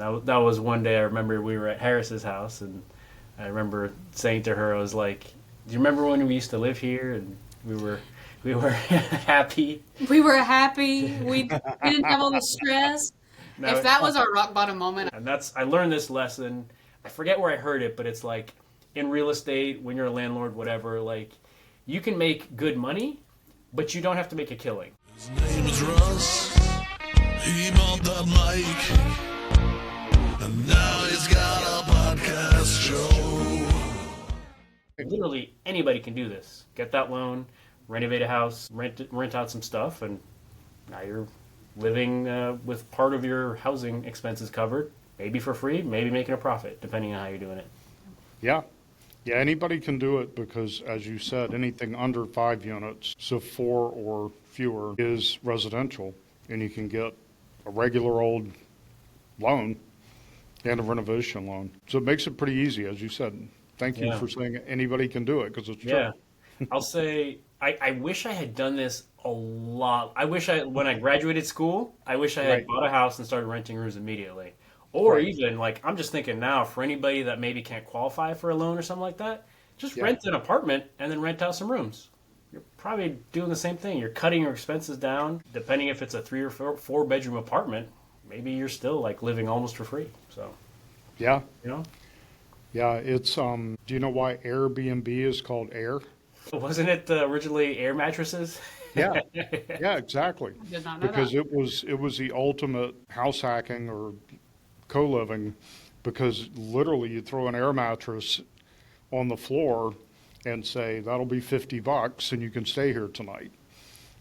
that was one day. I remember we were at Harris's house, and I remember saying to her, I was like, "Do you remember when we used to live here and we were happy?" We were happy. We didn't have all the stress. If Now, that was our rock bottom moment, and I learned this lesson. I forget where I heard it, but it's like in real estate, when you're a landlord, whatever, like you can make good money, but you don't have to make a killing. His name is Russ. He bought that mic, and now he's got a podcast show. Literally anybody can do this. Get that loan, renovate a house, rent out some stuff, and now you're living with part of your housing expenses covered, maybe for free, maybe making a profit, depending on how you're doing it. Yeah. Yeah, anybody can do it because, as you said, anything under 5 units, so 4 or fewer, is residential, and you can get a regular old loan and a renovation loan. So it makes it pretty easy, as you said. Thank you Yeah. for saying anybody can do it, because it's true. Yeah. I'll say I wish I had done this a lot. When I graduated school, I wish I had Right. bought a house and started renting rooms immediately. Or Right. even, like, I'm just thinking now, for anybody that maybe can't qualify for a loan or something like that, just Yeah. rent an apartment and then rent out some rooms. You're probably doing the same thing. You're cutting your expenses down. Depending if it's a 3 or 4 bedroom apartment, maybe you're still like living almost for free. So, Yeah. you know, Yeah, it's, do you know why Airbnb is called Air? wasn't it originally air mattresses? Yeah. Yeah, exactly. I did not know Because that. it was the ultimate house hacking or co-living, because literally you throw an air mattress on the floor and say, that'll be $50 and you can stay here tonight.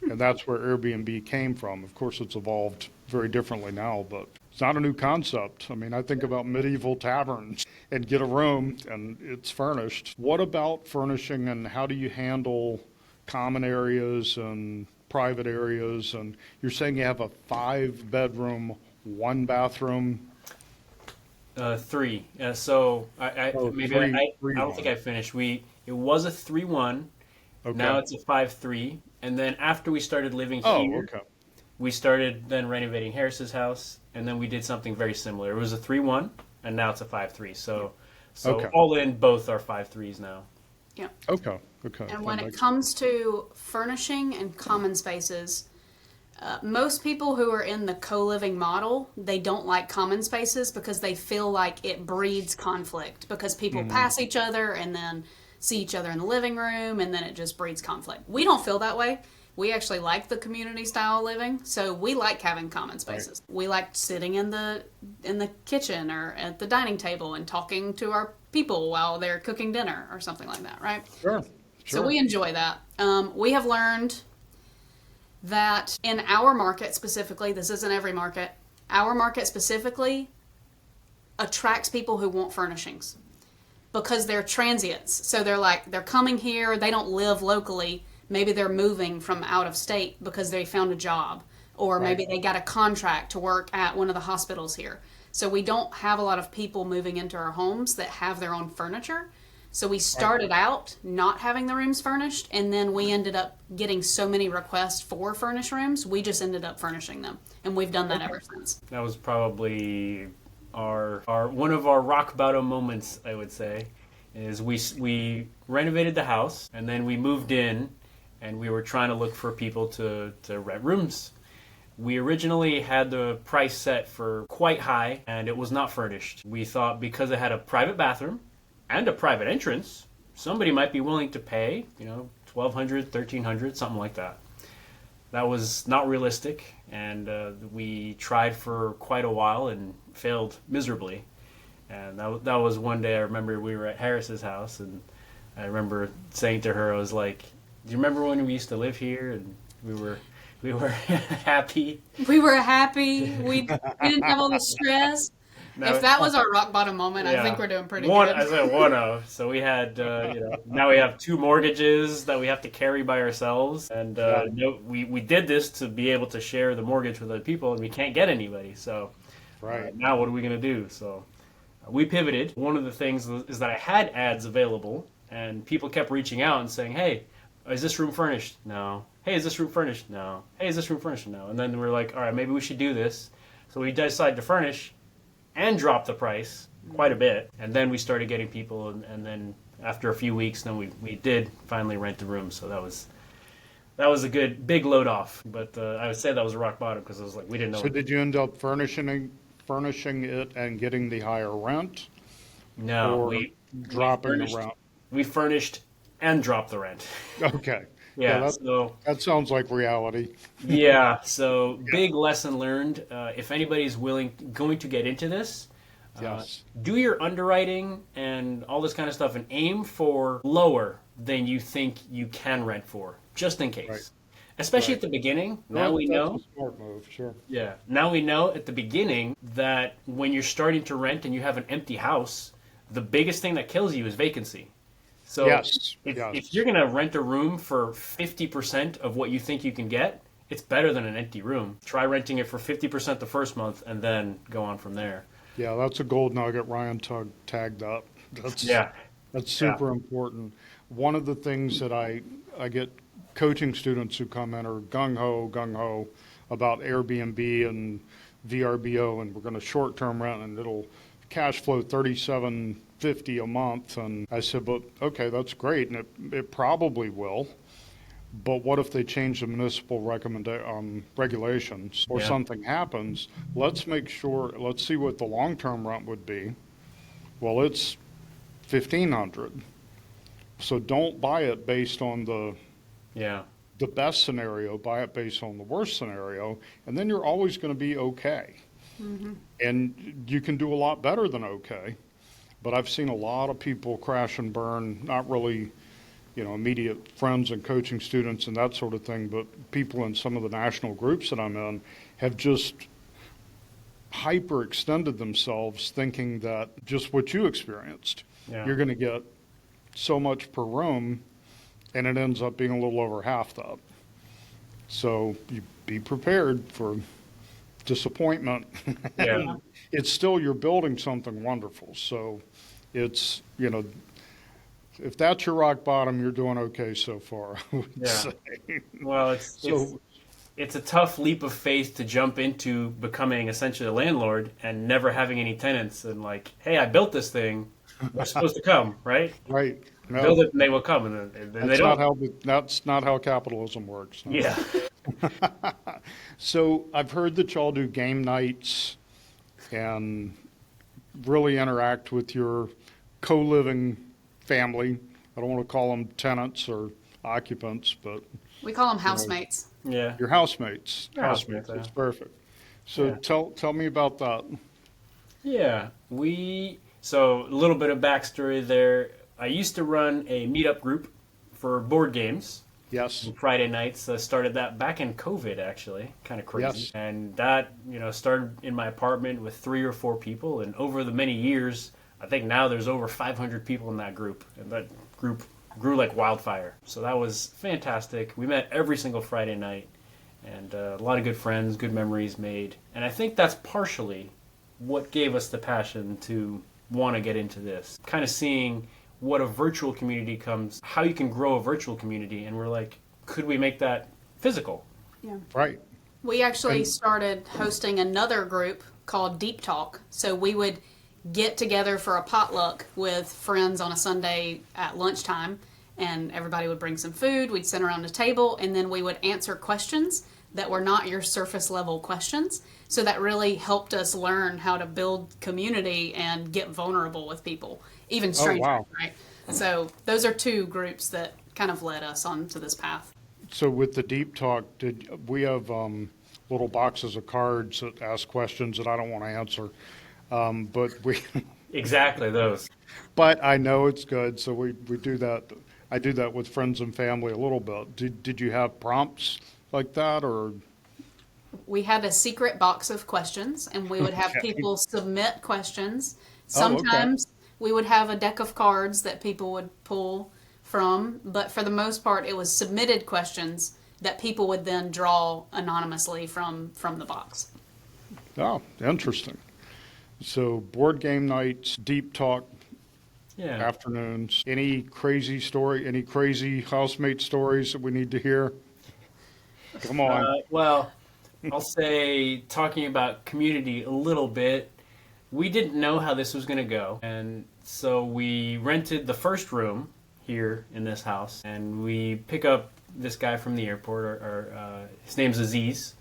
And that's where Airbnb came from. Of course, it's evolved very differently now, but it's not a new concept. I mean, I think about medieval taverns and get a room and it's furnished. What about furnishing, and how do you handle common areas and private areas? And you're saying you have a 5-bedroom, 1-bathroom? 3. So Oh, maybe three, I three don't one. think I finished. It was a 3-1. Now Okay. it's a 5-3. And then after we started living Oh, here, okay. we started then renovating Harris's house, and then we did something very similar. It was a 3-1, and now it's a 5-3. So Okay. all in, both are 5-3s now. Yeah. Okay. Okay. And That when it makes- comes to furnishing and common spaces, most people who are in the co-living model, they don't like common spaces because they feel like it breeds conflict, because people pass each other and then see each other in the living room, and then it just breeds conflict. We don't feel that way. We actually like the community style living, so we like having common spaces. We like sitting in the kitchen or at the dining table and talking to our people while they're cooking dinner or something like that, right? Sure. So Sure. we enjoy that. We have learned that in our market specifically, this isn't every market, our market specifically attracts people who want furnishings because they're transients. So they're coming here, they don't live locally. Maybe they're moving from out of state because they found a job, or maybe they got a contract to work at one of the hospitals here. So we don't have a lot of people moving into our homes that have their own furniture. So we started out not having the rooms furnished, and then we ended up getting so many requests for furnished rooms, we just ended up furnishing them. And we've done that ever since. That was probably our one of our rock bottom moments, I would say, is we renovated the house, and then we moved in, and we were trying to look for people to rent rooms. We originally had the price set for quite high, and it was not furnished. We thought because it had a private bathroom and a private entrance, somebody might be willing to pay, $1,200, $1,300, something like that. That was not realistic, and we tried for quite a while and failed miserably. And that was one day. I remember we were at Harris's house, and I remember saying to her, I was like, "Do you remember when we used to live here and we were happy?" We were happy. We didn't have all the stress. Now, If that was our rock bottom moment, I yeah, think we're doing pretty one, good. I said one of. So we had, now we have 2 mortgages that we have to carry by ourselves, and we did this to be able to share the mortgage with other people, and we can't get anybody. So Right. now what are we gonna do? So we pivoted. One of the things is that I had ads available, and people kept reaching out and saying, "Hey, is this room furnished?" No. "Hey, is this room furnished?" No. "Hey, is this room furnished?" No. And then we're like, all right, maybe we should do this. So we decided to furnish, and dropped the price quite a bit. And then we started getting people, and then after a few weeks, then we did finally rent the room. So that was a good big load off. But I would say that was rock bottom because it was like we didn't know. So did you end up furnishing it and getting the higher rent, No, or we dropping the furnished, rent? we furnished and dropped the rent. Okay. Yeah, that, so that sounds like reality. yeah, so big lesson learned. If anybody's going to get into this, Yes. do your underwriting and all this kind of stuff and aim for lower than you think you can rent for, just in case. Right. Especially Right. at the beginning. Now Well, we that's know. a smart move, sure. Yeah. Now we know at the beginning that when you're starting to rent and you have an empty house, the biggest thing that kills you is vacancy. So Yes, if, yes. if you're going to rent a room for 50% of what you think you can get, it's better than an empty room. Try renting it for 50% the first month and then go on from there. Yeah, that's a gold nugget Ryan tagged up. That's Yeah. That's super important. One of the things that I get coaching students who come in are gung ho about Airbnb and VRBO, and we're going to short-term rent, and it'll cash flow $37.50 a month. And I said, but okay, that's great, and it probably will. But what if they change the municipal regulations or Yeah. something happens? Let's see what the long-term rent would be. Well, it's 1,500. So don't buy it based on Yeah. the best scenario, buy it based on the worst scenario, and then you're always going to be okay. And you can do a lot better than okay. But I've seen a lot of people crash and burn, not really, immediate friends and coaching students and that sort of thing, but people in some of the national groups that I'm in have just hyperextended themselves thinking that just what you experienced, Yeah. you're going to get so much per room, and it ends up being a little over half that. So you be prepared for disappointment. Yeah. It's still, you're building something wonderful. So it's, if that's your rock bottom, you're doing okay so far, I would Yeah. say. Well, So, it's a tough leap of faith to jump into becoming essentially a landlord and never having any tenants and like, hey, I built this thing. They're supposed to come, right? right. No, Build it and they will come, and then they that's don't. that's not how capitalism works. No. Yeah. So I've heard that y'all do game nights and really interact with your co-living family. I don't want to call them tenants or occupants, but We call them housemates. Yeah. your housemates. Housemates, That's yeah. perfect. So Yeah. tell me about that. Yeah. So a little bit of backstory there. I used to run a meetup group for board games. Yes. Friday nights. Started that back in COVID, actually, kind of crazy. Yes. And that, started in my apartment with 3 or 4 people. And over the many years, I think now there's over 500 people in that group. And that group grew like wildfire. So that was fantastic. We met every single Friday night. And a lot of good friends, good memories made. And I think that's partially what gave us the passion to want to get into this. Kind of seeing what a virtual community how you can grow a virtual community, and we're like, could we make that physical? Yeah. Right. We actually And- started hosting another group called Deep Talk. So we would get together for a potluck with friends on a Sunday at lunchtime, and everybody would bring some food. We'd sit around a table, and then we would answer questions that were not your surface level questions. So that really helped us learn how to build community and get vulnerable with people, even strangers, wow. right? So those are 2 groups that kind of led us onto this path. So with the deep talk, we have little boxes of cards that ask questions that I don't want to answer, but Exactly those. but I know it's good, so we do that. I do that with friends and family a little bit. Did you have prompts like that, or? We had a secret box of questions, and we would have Okay. people submit questions. Oh, okay. Sometimes we would have a deck of cards that people would pull from, but for the most part, it was submitted questions that people would then draw anonymously from the box. Oh, interesting. So board game nights, deep talk Yeah. afternoons. Any crazy housemate stories that we need to hear? Come on. Well, I'll say talking about community a little bit. we didn't know how this was going to go. And so we rented the first room here in this house, and we pick up this guy from the airport. His name's Aziz.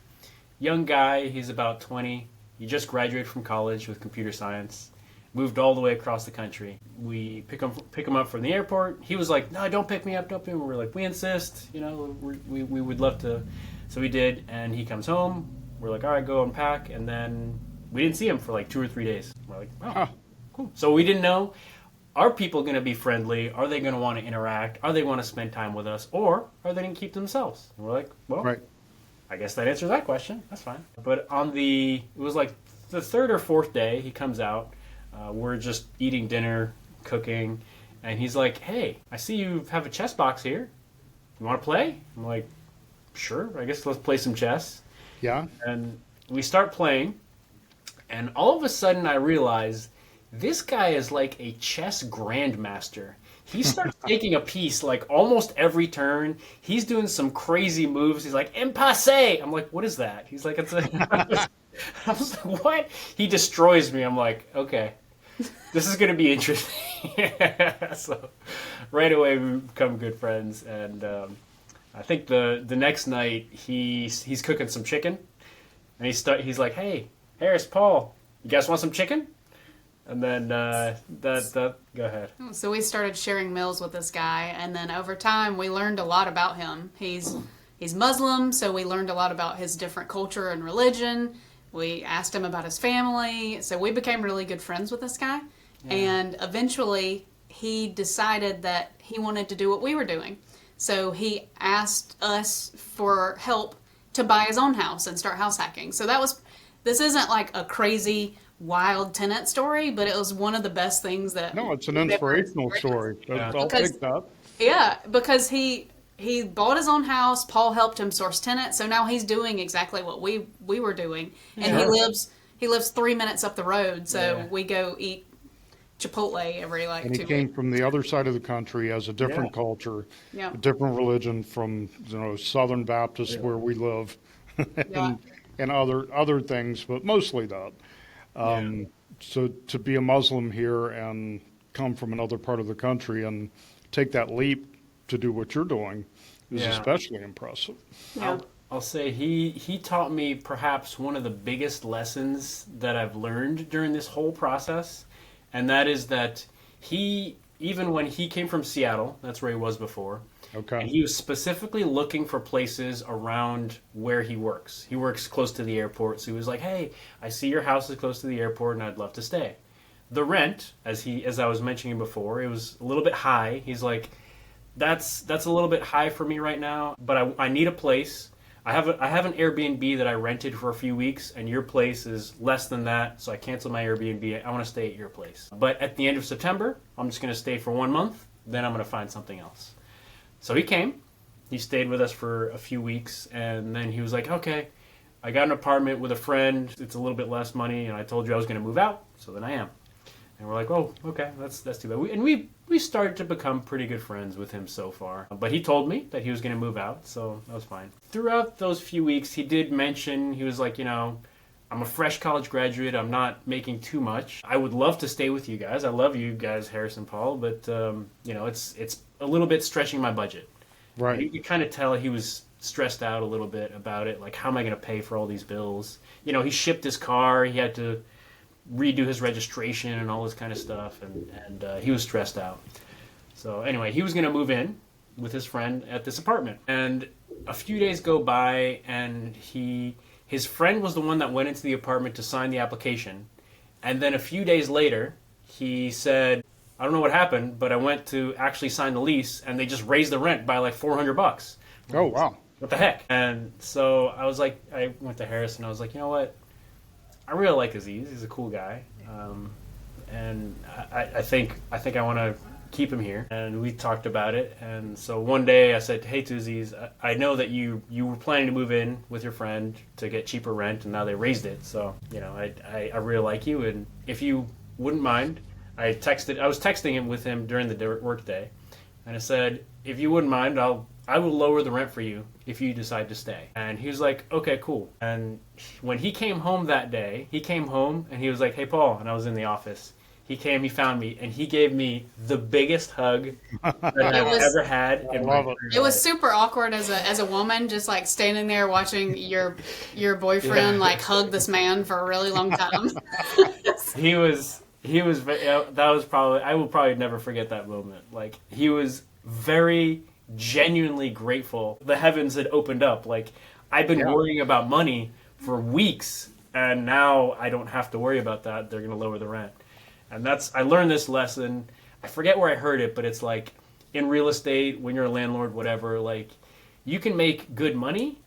Young guy, he's about 20. He just graduated from college with computer science. Moved all the way across the country. We pick him up from the airport. He was like, "No, don't pick me up, don't pick me up." We're like, "We insist, we would love to." So we did, and he comes home. We're like, "All right, go unpack." And then we didn't see him for like 2 or 3 days. We're like, "Oh, cool." So we didn't know, are people going to be friendly? Are they going to want to interact? Are they want to spend time with us? Or are they going to keep to themselves? And we're like, well, Right. I guess that answers that question. That's fine. But it was like the third or fourth day, he comes out. We're just eating dinner, cooking, and he's like, "Hey, I see you have a chess box here. You want to play?" I'm like, "Sure, I guess let's play some chess." Yeah. And we start playing, and all of a sudden I realize this guy is like a chess grandmaster. He starts taking a piece like almost every turn. He's doing some crazy moves. He's like, "Impasse!" I'm like, "What is that?" He's like, "It's a..." I was like, "What?" He destroys me. I'm like, "Okay, this is going to be interesting." So right away we become good friends. And I think the next night he's cooking some chicken. And he's like, "Hey, Harris, Paul, you guys want some chicken?" And then go ahead. So we started sharing meals with this guy, and then over time we learned a lot about him. He's Muslim, so we learned a lot about his different culture and religion. We asked him about his family, so we became really good friends with this guy. Yeah. And eventually he decided that he wanted to do what we were doing. So he asked us for help to buy his own house and start house hacking. So this isn't like a crazy wild tenant story, but it was one of the best things that... No, it's an inspirational story. Yeah. I'll take that. Yeah, because he bought his own house. Paul helped him source tenants, so now he's doing exactly what we were doing. And he lives 3 minutes up the road, so we go eat Chipotle every like 2 And he weeks. came from the other side of the country, has a different culture, a different religion from Southern Baptist where we live, and other things, but mostly that. So to be a Muslim here and come from another part of the country and take that leap to do what you're doing is especially impressive. Yeah. I'll say he taught me perhaps one of the biggest lessons that I've learned during this whole process, and that is that even when he came from Seattle, that's where he was before, and he was specifically looking for places around where he works. He works close to the airport, so he was like, "Hey, I see your house is close to the airport and I'd love to stay." The rent, as I was mentioning before, it was a little bit high. He's like, that's a little bit high for me right now, but I need a place. I have an Airbnb that I rented for a few weeks, and your place is less than that, so I canceled my Airbnb. I want to stay at your place. But at the end of September, I'm just going to stay for 1 month, then I'm going to find something else. So he came. He stayed with us for a few weeks, and then he was like, "Okay, I got an apartment with a friend. It's a little bit less money, and I told you I was going to move out, so then I am." And we're like, "Oh, okay, that's too bad." We started to become pretty good friends with him so far. But he told me that he was going to move out, so that was fine. Throughout those few weeks, he did mention, he was like, "I'm a fresh college graduate. I'm not making too much. I would love to stay with you guys. I love you guys, Harris and Paul, but it's a little bit stretching my budget." Right. You could kind of tell he was stressed out a little bit about it. Like, how am I going to pay for all these bills? He shipped his car. He had to redo his registration and all this kind of stuff, and he was stressed out. So anyway, he was going to move in with his friend at this apartment, and a few days go by, and his friend was the one that went into the apartment to sign the application, and then a few days later he said, "I don't know what happened, but I went to actually sign the lease and they just raised the rent by like $400. Oh, wow. What the heck?" And so I went to Harris and I was like, "You know what? I really like Aziz. He's a cool guy, and I think I want to keep him here." And we talked about it. And so one day I said, "Hey, to Aziz, I know that you were planning to move in with your friend to get cheaper rent, and now they raised it. So I really like you, and if you wouldn't mind." I was texting him with him during the work day, and I said, "If you wouldn't mind, I will lower the rent for you if you decide to stay. And he was like, okay, cool. And when he came home that day, he came home and he was like, hey, Paul. And I was in the office. He came, he found me, and he gave me the biggest hug that I've ever had in my career. It was super awkward as a woman, just like standing there watching your boyfriend like hug this man for a really long time. He was that was probably, I will probably never forget that moment. Like, he was very genuinely grateful. The heavens had opened up. Like, I've been worrying about money for weeks, and now I don't have to worry about that. They're going to lower the rent. And I learned this lesson. I forget where I heard it, but it's like, in real estate, when you're a landlord, whatever, like, you can make good money,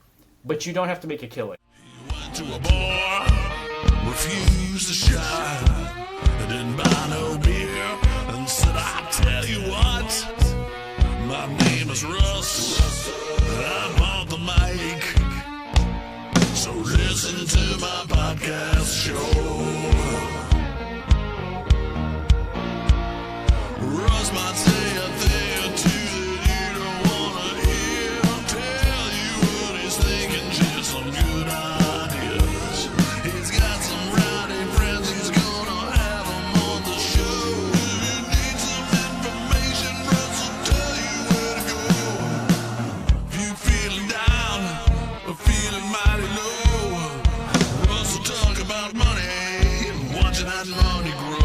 but you don't have to make a killing. He went to a bar, refused to shine, didn't buy no beer, and said, I tell you what, my name is Russ, I bought the mic, so listen to my podcast show. Russ might say a thing or two that you don't want to hear. Tell you what he's thinking, just some good ideas. He's got some rowdy friends, he's gonna have them on the show. If you need some information, Russ will tell you where to go. If you feeling down or feeling mighty low, Russ will talk about money and watching that money grow.